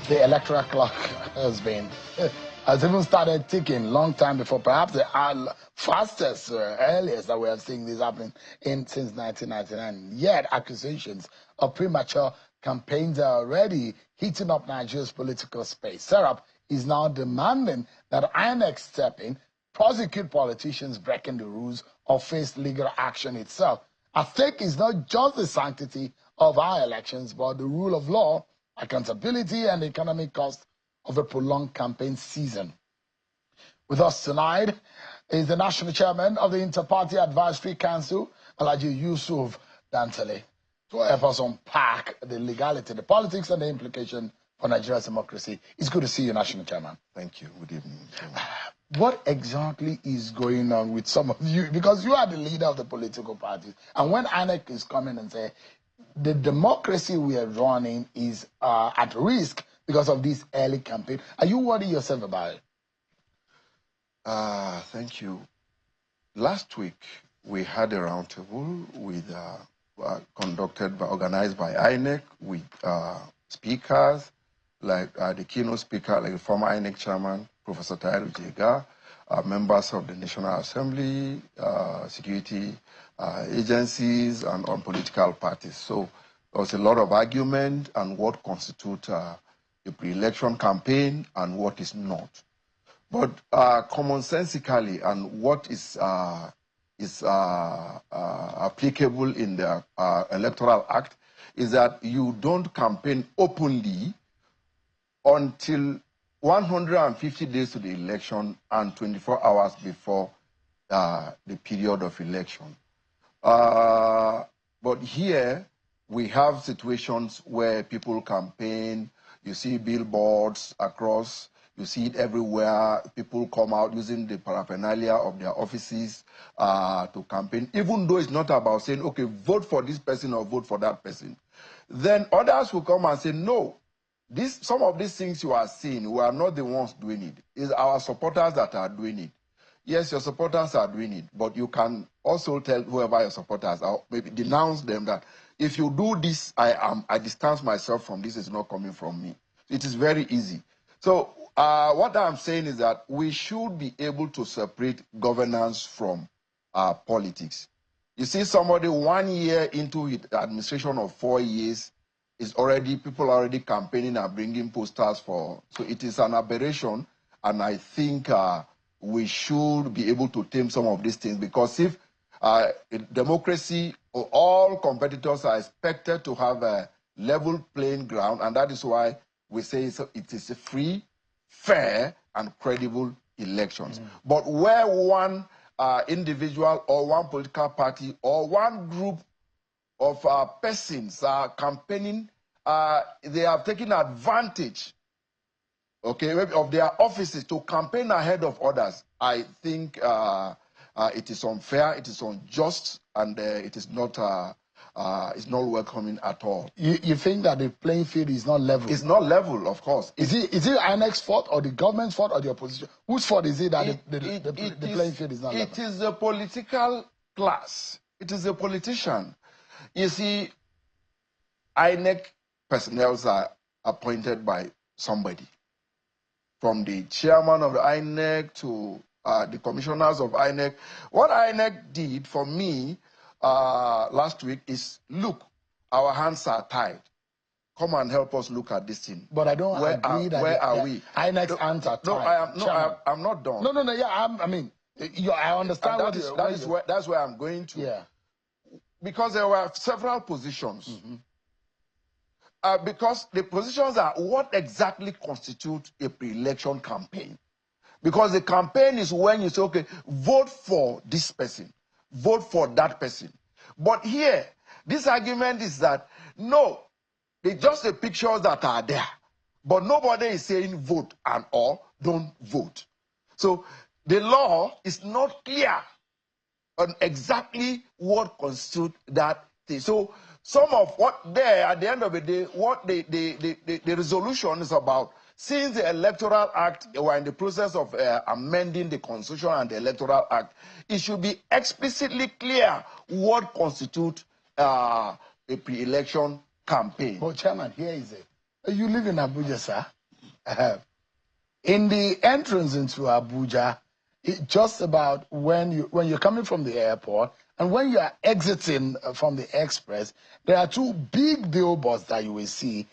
The electoral clock has even started ticking long time before, perhaps the fastest, earliest that we have seen this happening since 1999. Yet accusations of premature campaigns are already heating up Nigeria's political space. Serap is now demanding that INEC step in, prosecute politicians breaking the rules, or face legal action itself. At stake is not just the sanctity of our elections, but the rule of law, accountability, and the economic cost of a prolonged campaign season. With us tonight is the national chairman of the Inter-Party Advisory Council, Alhaji Yusuf Dantale, to help us unpack the legality, the politics, and the implication for Nigeria's democracy. It's good to see you, national chairman. Thank you. Good evening. What exactly is going on with some of you? Because you are the leader of the political parties. And when INEC is coming and say, the democracy we are running is at risk because of this early campaign, are you worried yourself about it? Thank you. Last week, we had a roundtable with organized by INEC with speakers, like the keynote speaker, like the former INEC chairman, Professor Tahiru Jega, members of the National Assembly, security agencies, and on political parties. So there was a lot of argument on what constitutes a pre-election campaign and what is not. But commonsensically, and what is applicable in the Electoral Act is that you don't campaign openly until 150 days to the election and 24 hours before the period of election. But here, we have situations where people campaign, you see billboards across, you see it everywhere, people come out using the paraphernalia of their offices to campaign, even though it's not about saying, okay, vote for this person or vote for that person. Then others will come and say, no, some of these things you are seeing, we are not the ones doing it. It's our supporters that are doing it. Yes, your supporters are doing it, but you can also tell whoever your supporters are, maybe denounce them that if you do this, I distance myself from this, it's not coming from me. It is very easy. So what I'm saying is that we should be able to separate governance from politics. You see somebody 1 year into his administration of 4 years, people are already campaigning and bringing posters for. So it is an aberration, and I think we should be able to tame some of these things, because if in democracy, all competitors are expected to have a level playing ground, and that is why we say it is a free, fair, and credible elections. But where one individual or one political party or one group of persons are campaigning, they have taken advantage, okay, of their offices to campaign ahead of others. I think it is unfair, it is unjust, and it is not welcoming at all. You think that the playing field is not level? It's not level, of course. Is it INEC's fault, or the government's fault, or the opposition? Whose fault is it that the playing field is not level? It is the political class. It is the politician. You see, INEC personnel are appointed by somebody, from the chairman of the INEC to the commissioners of INEC. What INEC did for me last week is, look, our hands are tied. Come and help us look at this thing. But I don't agree that where are we? INEC's hands are tied. I'm not done. No. Yeah, I understand that's where I'm going to. Yeah. Because there were several positions. Because the positions are what exactly constitutes a pre-election campaign. Because the campaign is when you say, okay, vote for this person, vote for that person. But here, this argument is that, no, it's just the pictures that are there. But nobody is saying vote and or don't vote. So the law is not clear on exactly what constitutes that thing. So some of what there, at the end of the day, what the resolution is about, since the Electoral Act, we're in the process of amending the Constitution and the Electoral Act, it should be explicitly clear what constitutes a pre-election campaign. But Chairman, here is it. You live in Abuja, sir. In the entrance into Abuja, just about when you're coming from the airport and when you are exiting from the express, there are two big billboards that you will see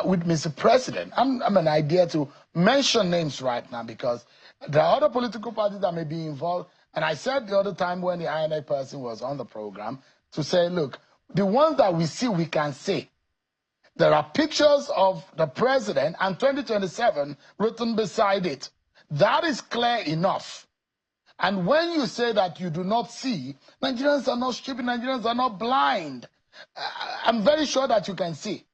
with Mr. President. I'm an idea to mention names right now because there are other political parties that may be involved. And I said the other time when the INA person was on the program to say, look, the ones that we see, we can say. There are pictures of the president and 2027 written beside it. That is clear enough. And when you say that you do not see, Nigerians are not stupid, Nigerians are not blind. I'm very sure that you can see.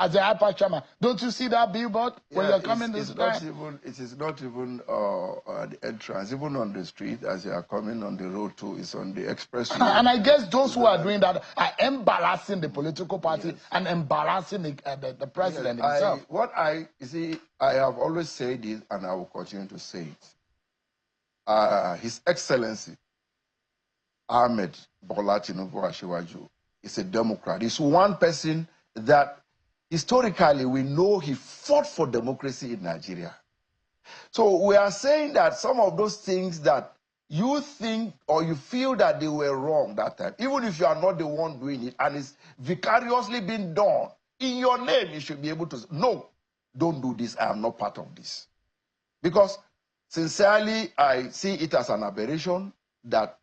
As the IPAC chairman, don't you see that billboard when you're coming this time? It is not even the entrance. Even on the street, as you are coming on the road too, it's on the expressway. And I guess those who are doing that are embarrassing the political party and embarrassing the president himself. I have always said it, and I will continue to say it. His Excellency Ahmed Bola Tinubu Asiwaju is a Democrat. He's one person that historically, we know he fought for democracy in Nigeria. So we are saying that some of those things that you think or you feel that they were wrong that time, even if you are not the one doing it and it's vicariously being done, in your name you should be able to say, no, don't do this, I am not part of this. Because sincerely, I see it as an aberration that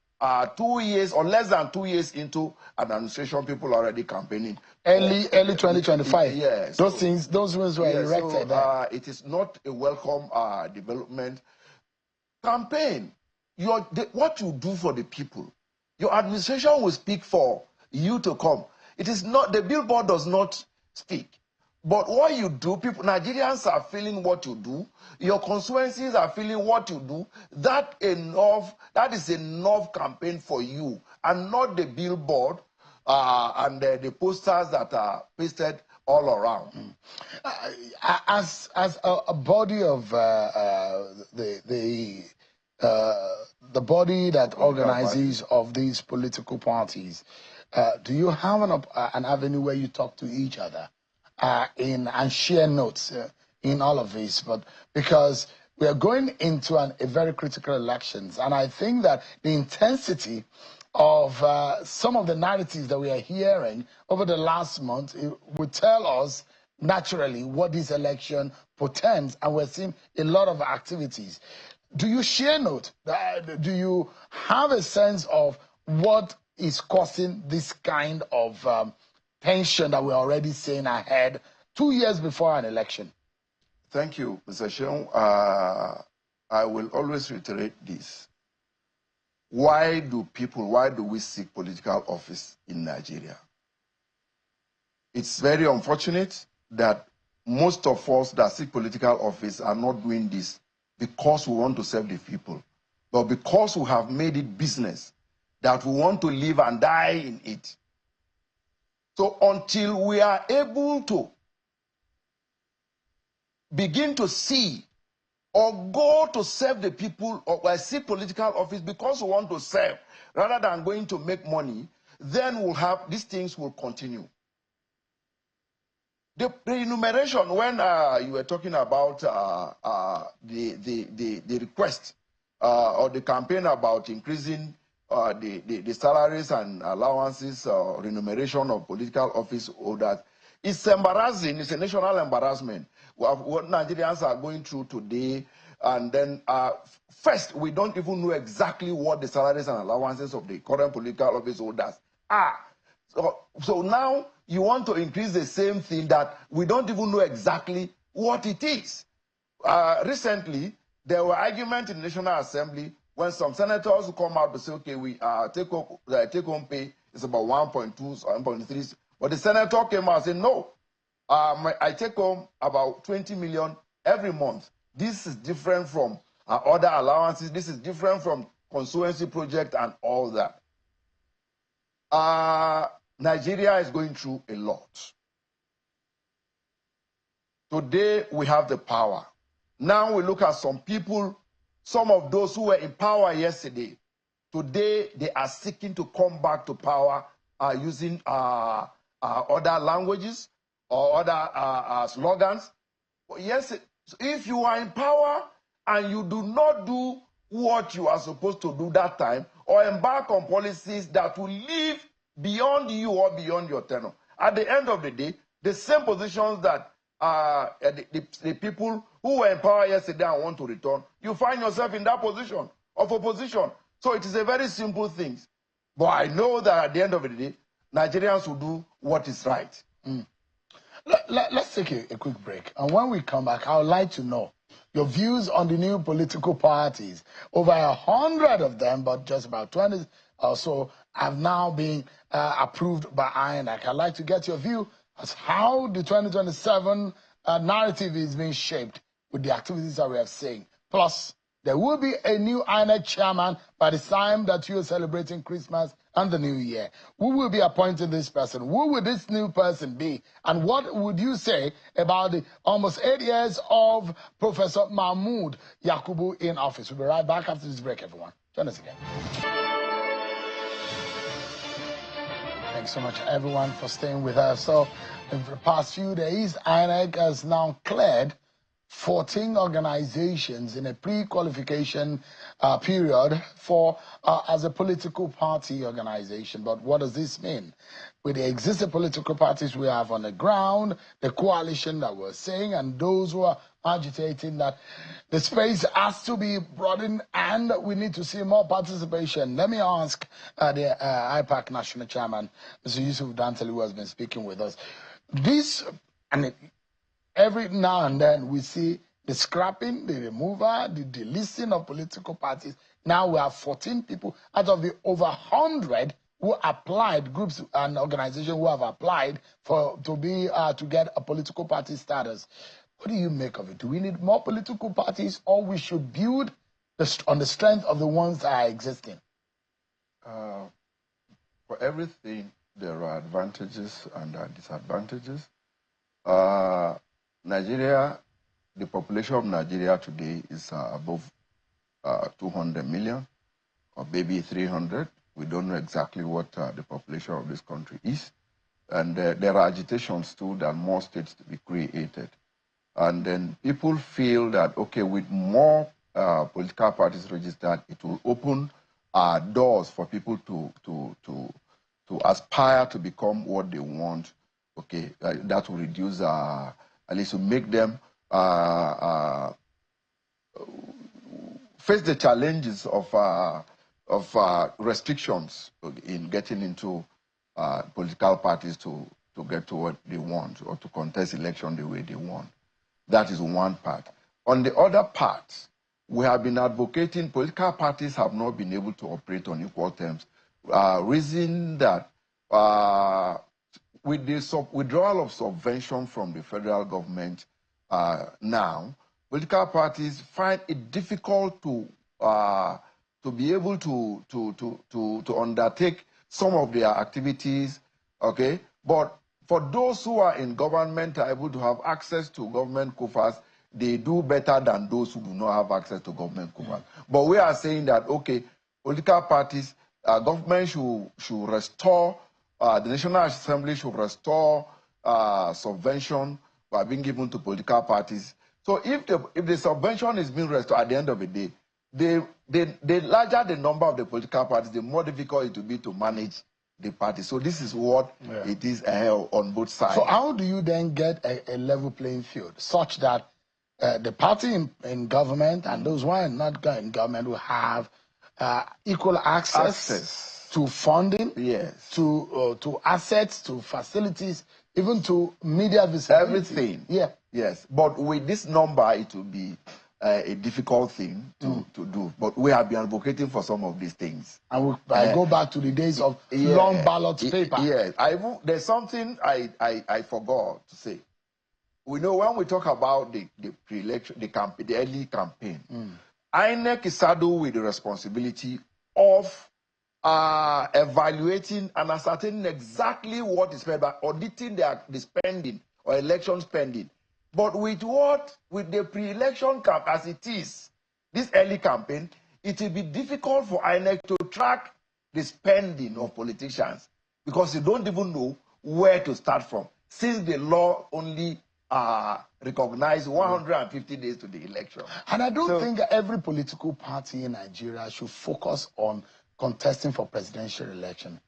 2 years or less than 2 years into an administration, people are already campaigning. Early 2025. Yes. Those ones were erected. So, it is not a welcome development. Campaign. What you do for the people. Your administration will speak for you to come. It is not, the billboard does not speak. But what you do, Nigerians are feeling what you do. Your constituencies are feeling what you do. That is enough campaign for you, and not the billboard and the posters that are pasted all around. As a body of the body that organizes of these political parties, do you have an avenue where you talk to each other? And share notes in all of this, but because we are going into a very critical elections, and I think that the intensity of some of the narratives that we are hearing over the last month would tell us naturally what this election portends, and we're seeing a lot of activities. Do you share note? Do you have a sense of what is causing this kind of tension that we're already seeing ahead 2 years before an election? Thank you, Mr. Sheung. I will always reiterate this. Why do we seek political office in Nigeria? It's very unfortunate that most of us that seek political office are not doing this because we want to serve the people, but because we have made it business that we want to live and die in it. So until we are able to begin to see or go to serve the people or seek political office because we want to serve rather than going to make money, then these things will continue. The enumeration, when you were talking about the request or the campaign about increasing the salaries and allowances or remuneration of political office holders, it's embarrassing. It's a national embarrassment. What Nigerians are going through today, and then first, we don't even know exactly what the salaries and allowances of the current political office holders are. So now you want to increase the same thing that we don't even know exactly what it is. Recently, there were arguments in the National Assembly when some senators come out to say, okay, we take-home pay is about 1.2, 1.3, but the senator came out and said, no, I take home about 20 million every month. This is different from other allowances. This is different from constituency project and all that. Nigeria is going through a lot. Today, we have the power. Now we look at some people, some of those who were in power yesterday. Today, they are seeking to come back to power using other languages or other slogans. Yes, So if you are in power and you do not do what you are supposed to do that time, or embark on policies that will live beyond you or beyond your tenure, at the end of the day, the same positions that the people who were in power yesterday and want to return, you find yourself in that position of opposition. So it is a very simple thing. But I know that at the end of the day, Nigerians will do what is right. Let's take a quick break. And when we come back, I would like to know your views on the new political parties. Over 100 of them, but just about 20 or so have now been approved by IPAC. I'd like to get your view as how the 2027 narrative is being shaped with the activities that we have seen. Plus, there will be a new IPAC chairman by the time that you are celebrating Christmas and the New Year. Who will be appointing this person? Who will this new person be? And what would you say about the almost 8 years of Professor Mahmoud Yakubu in office? We'll be right back after this break, everyone. Join us again. Thanks so much, everyone, for staying with us. So, in the past few days, IPAC has now cleared 14 organizations in a pre-qualification period for as a political party organization. But what does this mean? With the existing political parties we have on the ground, the coalition that we're saying, and those who are agitating that the space has to be broadened and we need to see more participation. Let me ask the IPAC National Chairman, Mr. Yusuf Dantali, who has been speaking with us. This, and every now and then we see the scrapping, the removal, the delisting of political parties. Now we have 14 people out of the over 100 who applied, groups and organizations who have applied to get a political party status. What do you make of it? Do we need more political parties, or we should build on the strength of the ones that are existing? For everything, there are advantages and disadvantages. Nigeria, the population of Nigeria today is above 200 million, or maybe 300. We don't know exactly what the population of this country is. And there are agitations too that more states to be created. And then people feel that, okay, with more political parties registered, it will open doors for people to aspire to become what they want. Okay, that will reduce, at least to make them face the challenges of restrictions in getting into political parties to get to what they want, or to contest election the way they want. That is one part. On the other part, we have been advocating political parties have not been able to operate on equal terms. Reason that with the withdrawal of subvention from the federal government now, political parties find it difficult to be able to undertake some of their activities, okay? But for those who are in government, are able to have access to government coffers, they do better than those who do not have access to government coffers. But we are saying that, okay, political parties, government should restore, the National Assembly should restore subvention by being given to political parties. So if the subvention is being restored at the end of the day, the larger the number of the political parties, the more difficult it will be to manage the party. So this is what it is on both sides. So how do you then get a level playing field such that the party in government and those who are not in government will have equal access to funding, to assets, to facilities, even to media visibility? Everything. Yeah. Yes. But with this number, it will be a difficult thing to do. But we have been advocating for some of these things. And I go back to the days of long ballot paper. Yes. There's something I forgot to say. We know when we talk about the pre-election, the early campaign, INEC is saddled with the responsibility of evaluating and ascertaining exactly what is spent by auditing the spending or election spending. But with the pre-election camp as it is, this early campaign, it will be difficult for INEC to track the spending of politicians because you don't even know where to start from, since the law only recognize 150 days to the election. And I don't think every political party in Nigeria should focus on contesting for presidential election.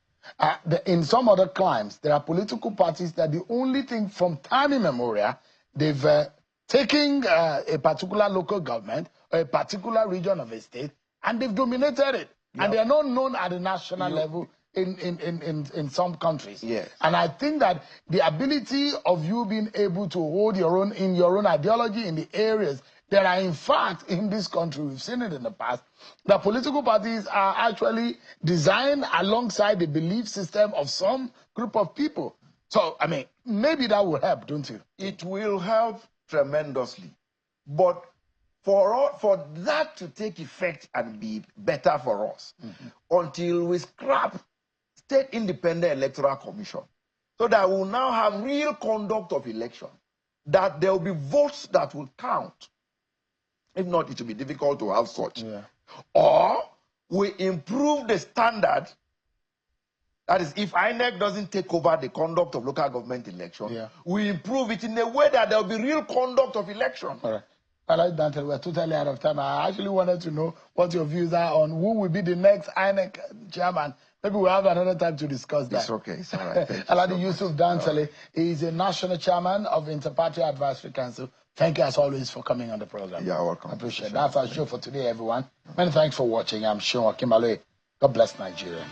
In some other climes, there are political parties that the only thing from time immemorial, they've taken a particular local government or a particular region of a state, and they've dominated it. Yep. And they are not known at the national level in some countries. Yes. And I think that the ability of you being able to hold your own in your own ideology in the areas that are in fact in this country, we've seen it in the past, the political parties are actually designed alongside the belief system of some group of people. So, I mean, maybe that will help, don't you? It will help tremendously. But for that to take effect and be better for us, until we scrap State Independent Electoral Commission, so that we'll now have real conduct of election, that there will be votes that will count. If not, it will be difficult to have such. Yeah. Or we improve the standard. That is, if INEC doesn't take over the conduct of local government election, we improve it in a way that there will be real conduct of election. All right. I like that. We're totally out of time. I actually wanted to know what your views are on who will be the next INEC chairman. Maybe we'll have another time to discuss that. It's okay. It's all right. Alhaji Yusuf Dantale is a national chairman of Interparty Advisory Council. Thank you, as always, for coming on the program. You're welcome. I appreciate it. That's our show for today, everyone. Many thanks for watching. I'm Sean Kimale. God bless Nigeria.